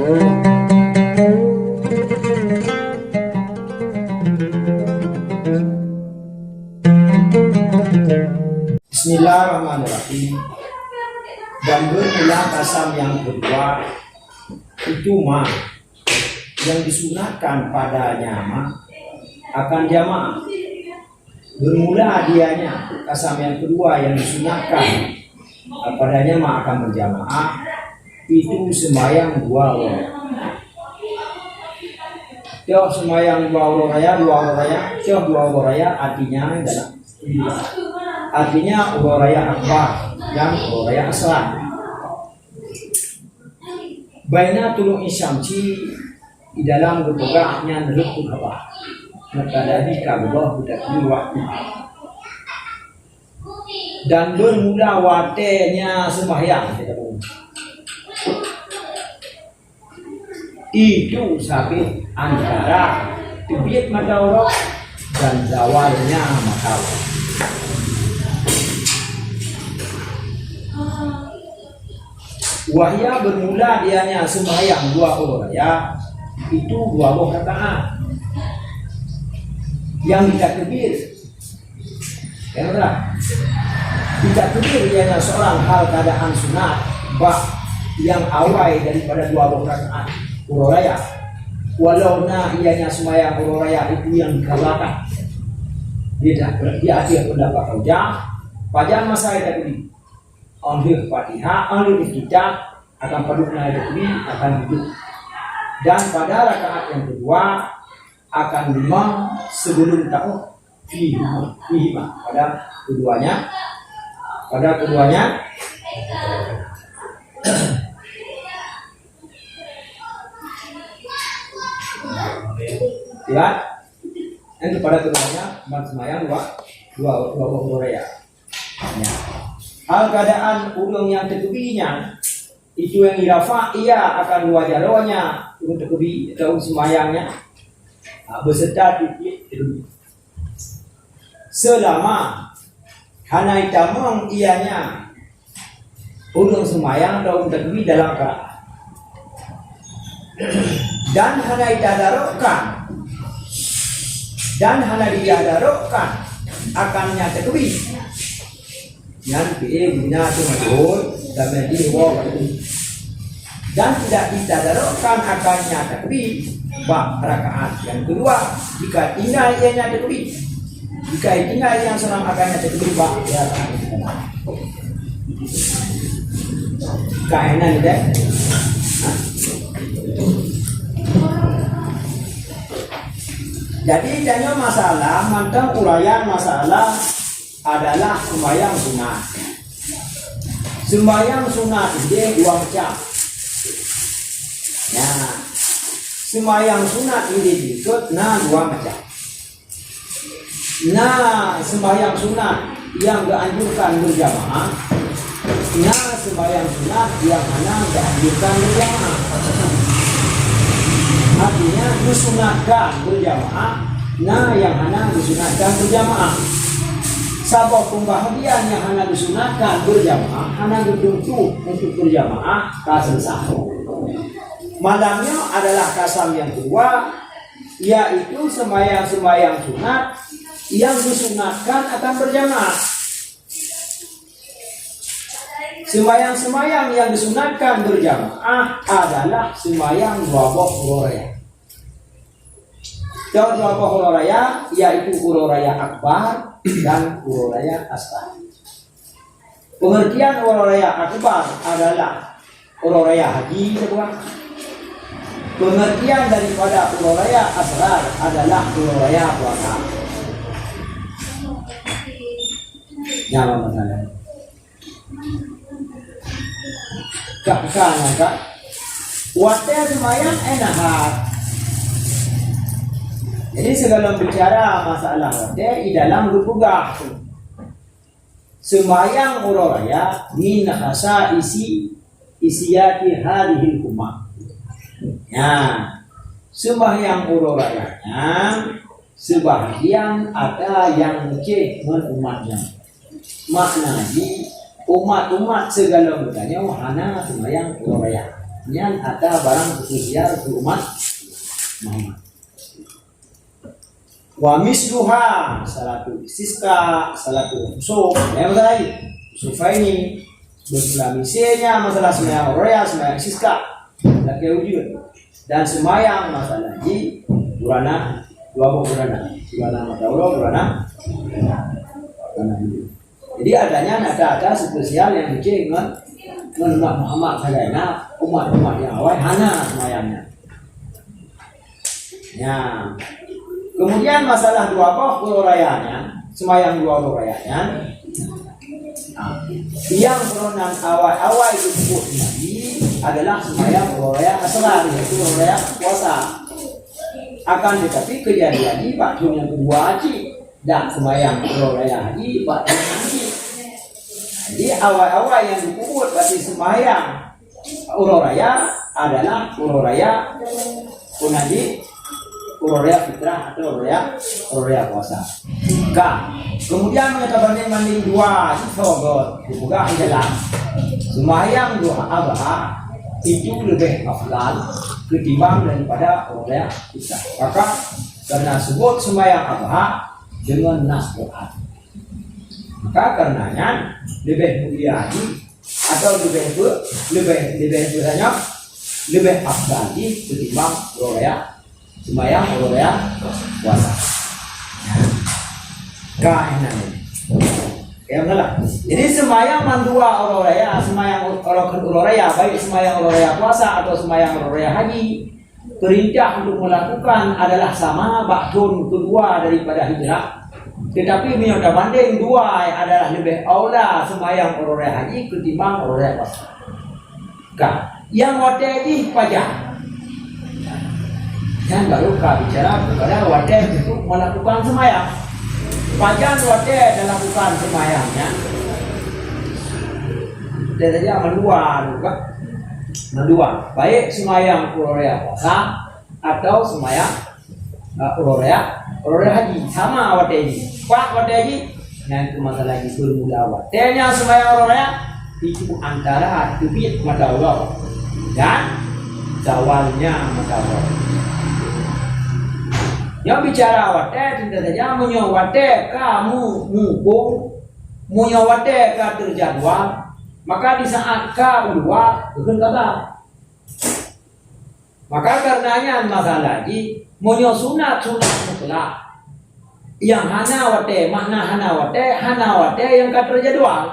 Bismillahirrahmanirrahim. Dan bermula kasam yang kedua itu mah yang disunatkan padanya mah akan jamaah. Bermula dianya kasam yang kedua yang disunatkan padanya mah akan berjamaah itu sembahyang dua waktu. Jauh sembahyang dua raya, jauh dua raya artinya adalah artinya raya akbar yang raya aslan. Baina tulung isyamci di dalam berpegangnya neruk khabah. Maka dari kabah budak waktu. Dan bermula watenya sembahyang itu sakit antara terbit matahari dan zawalnya matahari. Wahya bermula dianya sembahyang dua raya itu dua rakaat yang ditakbir. Yang benar. Ditakbir dianya seorang hal keadaan sunat yang awal daripada dua rakaat raya. Walau ianya sembahyang raya itu yang dikabarkan. Dia akhir pendapat rojah pada masa itu ambil Fatihah, ambil kitab akan padukna itu akan duduk. Dan pada rakaat yang kedua akan lima sebelum tahu fihima pada keduanya lihat yang pada keduanya sembahyang dua raya. Hal keadaan ulung yang tekbinya itu yang dirafa ia akan dua jaronya untuk tekbi atau sembahyangnya beserta titik selama hana itamong ianya ulung sembahyang atau tekbi dalam keadaan dan hana diadarokan akannya tekbi yang bina itu madhul dan dan tidak ditadarokkan akannya takbir rakaat yang kedua jika tinggal ianya takbir yang senang akannya takbir ya kainan deh. Jadi jangan masalah mantap urayan masalah adalah sembahyang sunat. Sembahyang sunat ini dua macam. Ya, sembahyang sunat ini disebut dua macam. Sembahyang sunat yang dianjurkan berjamaah. Sembahyang sunat yang mana dianjurkan berjamaah. Artinya disunatkan berjamaah. Yang mana disunatkan berjamaah. Sabab pembahagian yang hanya disunatkan berjamaah, hanya dituntut untuk berjamaah kasam sahur. Malamnya adalah kasam yang kedua, yaitu sembahyang sunat yang disunatkan akan berjamaah. Sembahyang yang disunatkan berjamaah adalah sembahyang dua raya. Dua raya yaitu raya akbar dan raya asghar. Pengertian raya akbar adalah raya haji kedua. Pengertian daripada raya asghar adalah raya puasa. Nyala masalah. Kak. Waktu sembahyang enak. Jadi segala bicara masalah di dalam rukugah sembahyang raya min khasa isiyati hadhil ummah. Ya, sembahyang rayanya sebahagian ada yang cek umatnya. Maknanya umat segala bertanya hana sembahyang raya. yang ada barang spesial untuk umat Muhammad. Wa misluha salatu istisqa, salatu khusuf. Yang lagi Sufaini masalah misinya, masalah sembahyang raya, sembahyang istisqa, laki wujud dan sembahyang masalah haji burana dua burana mataulo burana. Jadi adanya ada spesial yang dicek dengan umat Muhammad kayaknya umat yang awal hana semayangnya. Ya. Kemudian masalah dua rayanya, semayang dua rayanya. Yang peronan awal itu disebut Nabi adalah semayang raya asrar, yaitu raya puasa. Akan tetapi kejadian di waktu yang kedua haji dan semayang raya haji waktu haji. Jadi awal-awal yang disebut berarti semayang raya adalah raya punadi, raya fitrah atau raya puasa. Kemudian menyatakan banding dua sogot juga adalah semayang dua abah itu lebih afdal ketimbang daripada raya fitrah. Maka karena sebut semayang abah dengan nas Quran, maka karenanya lebih mulia atau lebih afdal ketimbang raya semayang raya puasa. Jadi semayang mandua raya, semayang raya, baik semayang raya puasa atau semayang raya haji, perintah untuk melakukan adalah sama baktun kedua daripada hijrah. Tetapi menyota banding dua adalah lebih aula semayang raya haji ketimbang raya puasa. Yang wajib pajak. Yang baru bicara kepada wajib untuk melakukan semayang. Pajak wajib dalam lakukan semayangnya. Dan saja mendua, baik semayang raya puasa atau semayang raya haji sama wajib. Pak wajib yang masalah lagi bermula wajibnya semayang raya itu antara tubit mata Allah dan zawalnya mata Allah. Yang bicara wate tidak saja menyawate kamu mukung menyawate ka terjadwal, maka di saat ka ulwa bukan kata. Maka karenanya masalah lagi sunat mutlak yang hana wate makna hana wate yang ka terjadwal.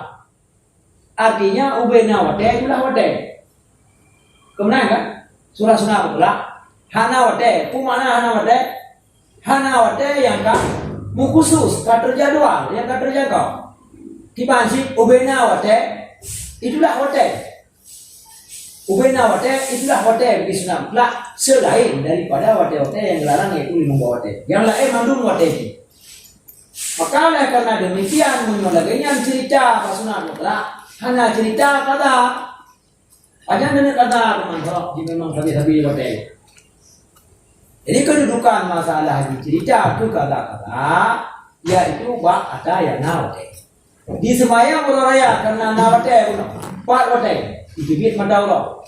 Artinya ubena wate itulah wate. Kemudian kan surah sunat mutlak hana wate, kumana hana wate? Hana wate yang kan mukhusus terjadwal yang kan terjangkau. Dibansi ubena wate itulah wate. Ubena wate itulah wate bisna lah selain daripada wate yang dilarang yaitu 5 wate. Yang lain mandung wate. Maka oleh karena demikian menolaknya cerita pasunat mutlak hanya cerita kata aja dengan kata teman-teman memang sabi-sabi wate. Jadi kedudukan masalah di cerita itu kata-kata yaitu bak ada yang nawate. Di semayang raya karena nawate pak wate itu biat mataulo.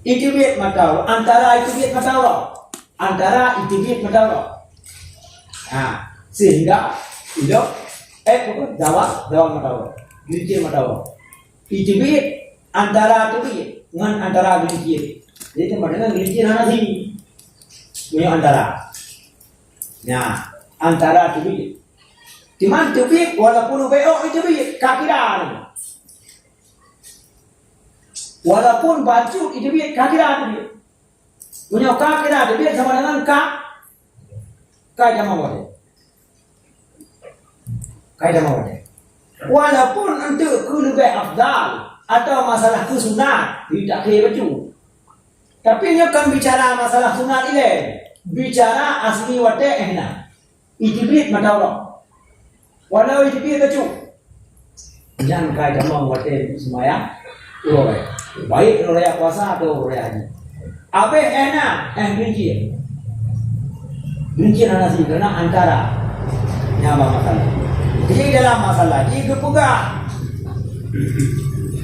Itu biat mataulo antara itu biat mataulo. Antara itu biat mataulo. Nah, sehingga itu bukan dawa mataulo. Gilincir mataulo. Itu biat antara itu biat dengan antara gilincir. Jadi teman-teman gilincir hana sini. Punya antara tubik. Cuman tubik walaupun UBO itu tubik kakiran. Walaupun baju itu tubik kakiran tubik. Punya kakiran tubik sama dengan jama wate. Jama wate. Walaupun untuk lebih afdal atau masalah sunat tidak kaya baju. Tapi ini kan bicara masalah sunat ini, bicara asli wate ehna, itibit mataulo, walau itibit kecu, jangan kaya jamang wate semayang, baik raya puasa atau raya haji. Abe ehna, gelincir nasi karena antara nyama masalah. Jadi dalam masalah ini kepuga,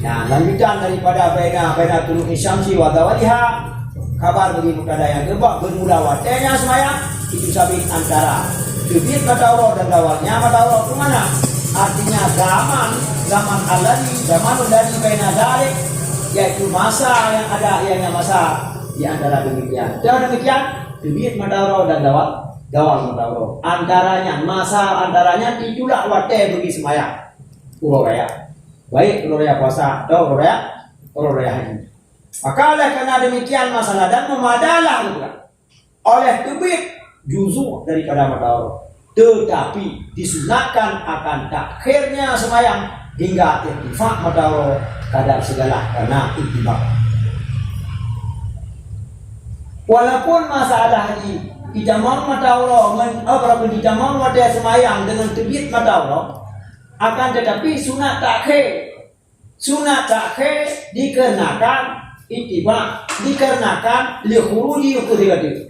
Nah, lanjutan daripada baina tuluki syamsi wa zawaliha, kabar bagi muktada yang gebak bermula watenya semayang itu sabit antara terbit matahari dan zawalnya matahari ke mana? Artinya zaman dari baina dalik, yaitu masa yang ada ianya masa di antara demikian. Dengan demikian terbit matahari dan zawal matahari. Antaranya itulah waktu bagi semayang ururaya. Baik ururaya puasa atau ururaya haji. Maka oleh karena demikian masalah dan memadalah juga oleh terbit juzuk daripada matahari, tetapi disunatkan akan takhirnya semayang hingga irtifak matahari kadar segala karena itibak. Walaupun masalah haji dijamang matahari berapa dijamang pada semayang dengan terbit matahari, akan tetapi sunat takhir dikarenakan itibak, dikarenakan likhuruji ukudiyati.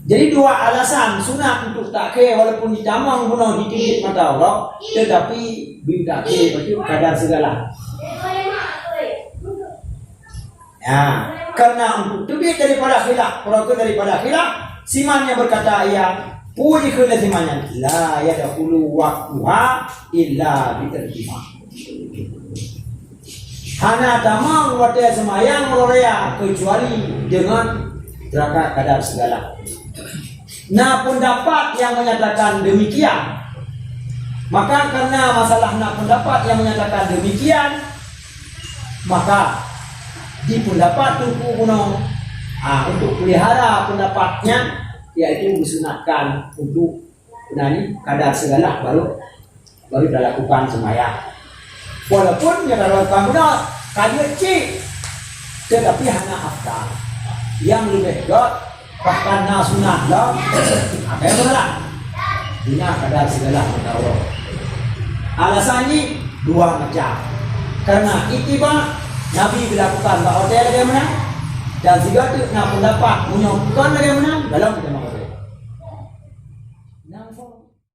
Jadi dua alasan sunat untuk takhir walaupun dijamang guna di terbit matahari, tetapi bitakhir itu kadar segala. Ya, karena untuk terbit daripada khilaf, perokok daripada khilaf, simannya berkata ia puji kena simannya la yadkhulu waqtuha illa bitarjimah. Hana tamang waktu semayang ururaya kecuali dengan rakaat kadar segala. Nah, pendapat yang menyatakan demikian, maka karena masalah pendapat yang menyatakan demikian, maka di pendapat Tunku Gunung untuk pelihara pendapatnya, yaitu disunatkan untuk kadar segala baru dilakukan semayang. Walaupun ya kalau kamu nak kaji tetapi hanya afdal yang lebih baik bahkan sunat lah apa yang benar ini kadar segala matahari. Alasannya dua macam, karena itibak Nabi dilakukan bahwa bagaimana dan juga itu nak pendapat menyokong bagaimana dalam